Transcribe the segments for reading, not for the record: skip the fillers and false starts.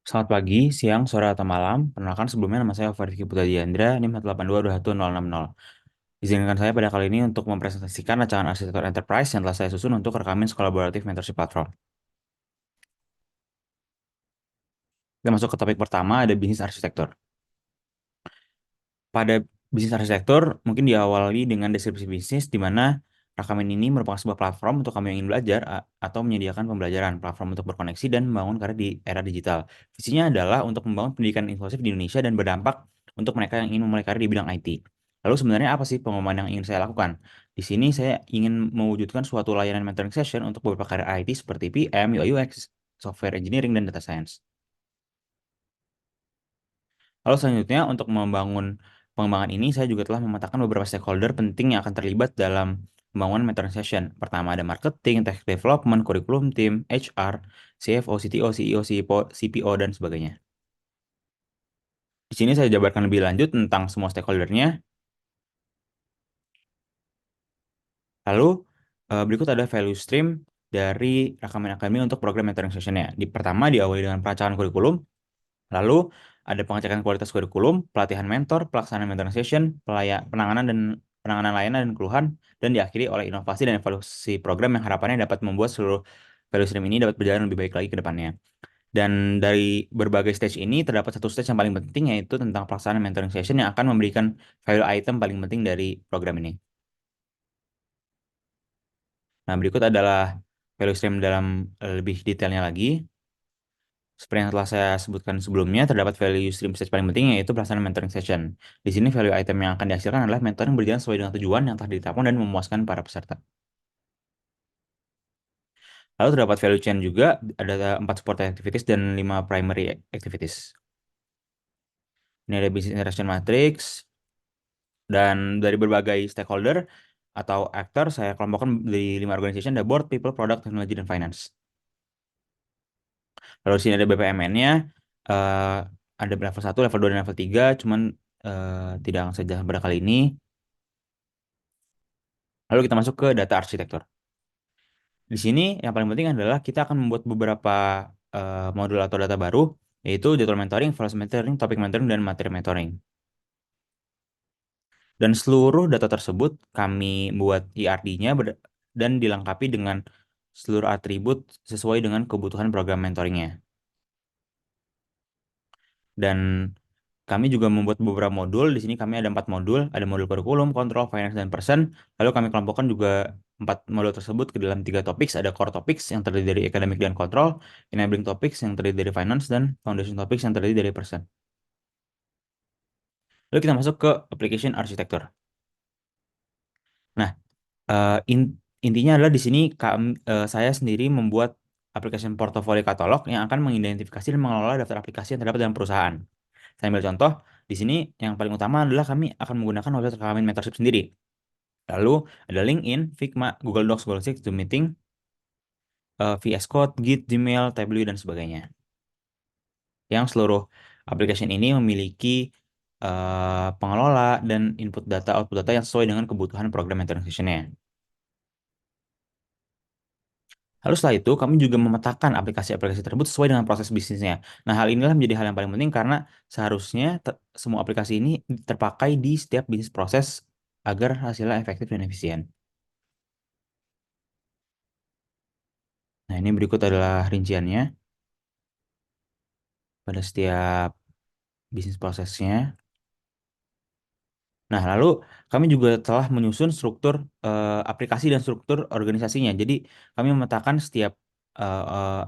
Selamat pagi, siang, sore, atau malam. Perkenalkan sebelumnya nama saya Farifki Putra Diandra, NIM 182211060. Izinkan saya pada kali ini untuk mempresentasikan rancangan arsitektur enterprise yang telah saya susun untuk rekamin kolaboratif mentorship platform. Kita masuk ke topik pertama, ada bisnis arsitektur. Pada bisnis arsitektur, mungkin diawali dengan deskripsi bisnis di mana rekaman ini merupakan sebuah platform untuk kamu yang ingin belajar atau menyediakan pembelajaran, platform untuk berkoneksi dan membangun karir di era digital. Visinya adalah untuk membangun pendidikan inklusif di Indonesia dan berdampak untuk mereka yang ingin memulai karir di bidang IT. Lalu sebenarnya apa sih pengumuman yang ingin saya lakukan? Di sini saya ingin mewujudkan suatu layanan mentoring session untuk beberapa karir IT seperti PM, UI UX, software engineering, dan data science. Lalu selanjutnya untuk membangun pengembangan ini, saya juga telah memetakan beberapa stakeholder penting yang akan terlibat dalam pembangunan mentoring session. Pertama ada marketing, tech development, kurikulum tim, HR, CFO, CTO, CEO, CPO, dan sebagainya. Di sini saya jabarkan lebih lanjut tentang semua stakeholdernya. Lalu berikut ada value stream dari rekaman akademi untuk program mentoring sessionnya. Pertama diawali dengan perancangan kurikulum. Lalu ada pengecekan kualitas kurikulum, pelatihan mentor, pelaksanaan mentoring session, penanganan layanan dan keluhan, dan diakhiri oleh inovasi dan evaluasi program yang harapannya dapat membuat seluruh value stream ini dapat berjalan lebih baik lagi ke depannya. Dan dari berbagai stage ini terdapat satu stage yang paling penting yaitu tentang pelaksanaan mentoring session yang akan memberikan value item paling penting dari program ini. Nah, berikut adalah value stream dalam lebih detailnya lagi. Seperti yang telah saya sebutkan sebelumnya, terdapat value stream stage paling penting yaitu pelaksanaan mentoring session. Di sini value item yang akan dihasilkan adalah mentoring berjalan sesuai dengan tujuan yang telah ditetapkan dan memuaskan para peserta. Lalu terdapat value chain juga, ada 4 support activities dan 5 primary activities. Ini ada business interaction matrix, dan dari berbagai stakeholder atau actor, saya kelompokkan dari 5 organization, ada board, people, product, technology, dan finance. Lalu di sini ada BPMN-nya, eh, ada level 1, level 2, dan level 3, cuman tidak akan saja pada kali ini. Lalu kita masuk ke data arsitektur. Di sini yang paling penting adalah kita akan membuat beberapa modul atau data baru, yaitu jadwal mentoring, velocity mentoring, topik mentoring, dan materi mentoring. Dan seluruh data tersebut kami buat ERD-nya dan dilengkapi dengan seluruh atribut sesuai dengan kebutuhan program mentoringnya. Dan kami juga membuat beberapa modul. Di sini kami ada 4 modul. Ada modul kurikulum, kontrol, finance, dan person. Lalu kami kelompokkan juga 4 modul tersebut ke dalam 3 topik. Ada core topics yang terdiri dari academic dan kontrol, enabling topics yang terdiri dari finance, dan foundation topics yang terdiri dari person. Lalu kita masuk ke application architecture. Nah, intinya adalah di sini saya sendiri membuat aplikasi portofolio katalog yang akan mengidentifikasi dan mengelola daftar aplikasi yang terdapat dalam perusahaan. Saya ambil contoh, di sini yang paling utama adalah kami akan menggunakan website rekaman mentorship sendiri. Lalu ada LinkedIn, Figma, Google Docs, Google Sheets, Zoom Meeting, VS Code, Git, Gmail, Tableau, dan sebagainya. Yang seluruh aplikasi ini memiliki pengelola dan input data, output data yang sesuai dengan kebutuhan program mentoring session-nya. Lalu setelah itu, kami juga memetakan aplikasi-aplikasi tersebut sesuai dengan proses bisnisnya. Nah, hal inilah menjadi hal yang paling penting karena seharusnya semua aplikasi ini terpakai di setiap bisnis proses agar hasilnya efektif dan efisien. Nah, ini berikut adalah rinciannya pada setiap bisnis prosesnya. Nah, lalu kami juga telah menyusun struktur aplikasi dan struktur organisasinya. Jadi, kami memetakan setiap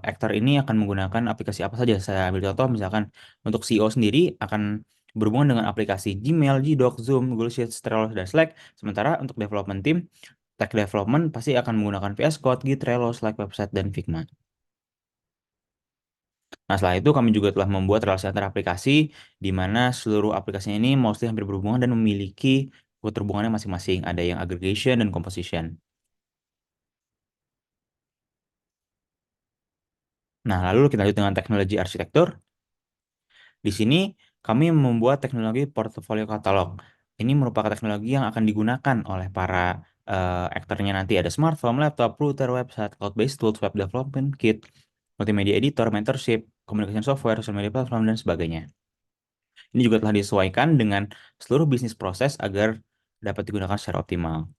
aktor ini akan menggunakan aplikasi apa saja. Saya ambil contoh, misalkan untuk CEO sendiri akan berhubungan dengan aplikasi Gmail, Gdoc, Zoom, Google Sheets, Trello, dan Slack. Sementara untuk development team, tech development pasti akan menggunakan VS Code, Git, Trello, Slack, website, dan Figma. Nah, setelah itu kami juga telah membuat relasi antar aplikasi, di mana seluruh aplikasinya ini mostly hampir berhubungan dan memiliki keterhubungannya masing-masing. Ada yang aggregation dan composition. Nah, lalu kita lanjut dengan teknologi arsitektur. Di sini kami membuat teknologi portfolio katalog. Ini merupakan teknologi yang akan digunakan oleh para aktornya nanti. Ada smartphone, laptop, router, website, cloud-based tools, web development kit, multimedia editor, mentorship, communication software, social media platform, dan sebagainya. Ini juga telah disesuaikan dengan seluruh bisnis proses agar dapat digunakan secara optimal.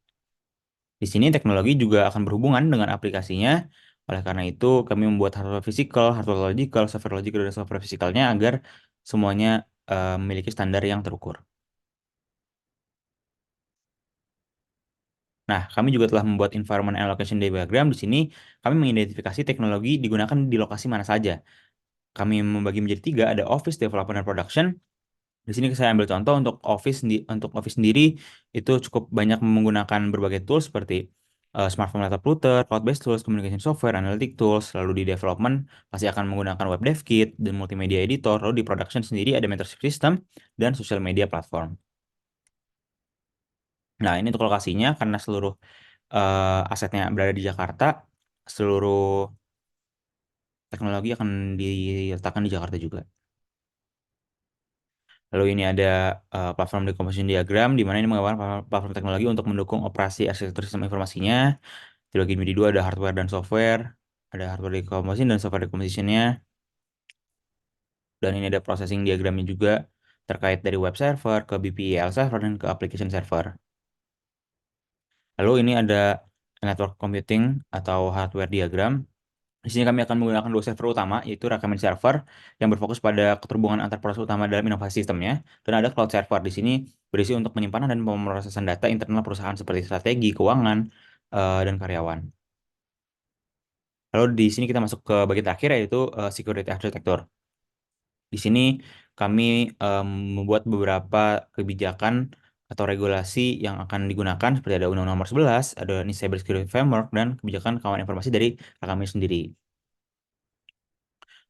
Di sini teknologi juga akan berhubungan dengan aplikasinya. Oleh karena itu, kami membuat hardware fisikal, hardware logical, software logical, dan software fisikalnya agar semuanya memiliki standar yang terukur. Nah, kami juga telah membuat environment and location diagram. Di sini kami mengidentifikasi teknologi digunakan di lokasi mana saja. Kami membagi menjadi tiga, ada office, development, dan production. Di sini saya ambil contoh untuk Office sendiri itu cukup banyak menggunakan berbagai tools seperti smartphone laptop router, cloud-based tools, communication software, analytic tools. Lalu di development pasti akan menggunakan web dev kit dan multimedia editor. Lalu di production sendiri ada mentorship system dan social media platform. Nah, ini untuk lokasinya karena seluruh asetnya berada di Jakarta, seluruh teknologi akan diletakkan di Jakarta juga. Lalu ini ada platform decomposition diagram, di mana ini menggambarkan platform teknologi untuk mendukung operasi arsitektur sistem informasinya. Di bagian MIDI 2 ada hardware dan software, ada hardware decomposition dan software decompositionnya. Dan ini ada processing diagramnya juga terkait dari web server ke BPEL server dan ke application server. Lalu ini ada network computing atau hardware diagram. Di sini kami akan menggunakan dua server utama, yaitu recommend server yang berfokus pada keterhubungan antar proses utama dalam inovasi sistemnya, dan ada cloud server di sini berisi untuk penyimpanan dan pemrosesan data internal perusahaan seperti strategi, keuangan, dan karyawan. Lalu di sini kita masuk ke bagian terakhir yaitu security architecture. Di sini kami membuat beberapa kebijakan atau regulasi yang akan digunakan seperti ada Undang-Undang Nomor 11, ada NIST Cyber Security Framework, dan kebijakan kawan informasi dari kami sendiri.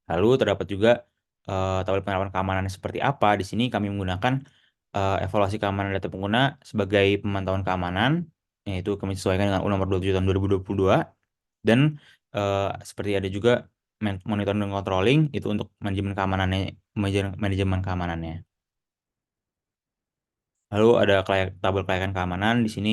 Lalu terdapat juga tabel penerapan keamanan seperti apa. Di sini kami menggunakan evaluasi keamanan data pengguna sebagai pemantauan keamanan, yaitu kami sesuaikan dengan UU Nomor 27 Tahun 2022. Dan seperti ada juga monitoring dan controlling itu untuk manajemen keamanannya, manajemen keamanannya. Lalu ada tabel kelayakan keamanan di sini.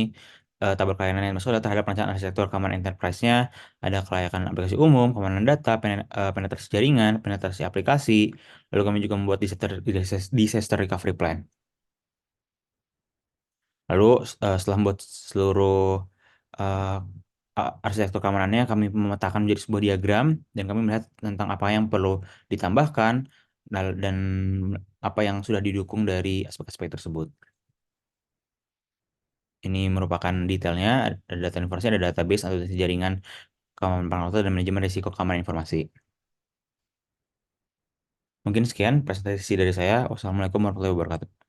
Tabel kelayakan yang masuk adalah terhadap perencanaan arsitektur keamanan enterprise-nya, ada kelayakan aplikasi umum, keamanan data, penetrasi jaringan, penetrasi aplikasi. Lalu kami juga membuat disaster recovery plan. Lalu setelah membuat seluruh eh, arsitektur keamanannya, kami memetakan menjadi sebuah diagram dan kami melihat tentang apa yang perlu ditambahkan dan apa yang sudah didukung dari aspek-aspek tersebut. Ini merupakan detailnya, ada data informasi, ada database atau jaringan keamanan pengaturan dan manajemen risiko keamanan informasi. Mungkin sekian presentasi dari saya. Wassalamualaikum warahmatullahi wabarakatuh.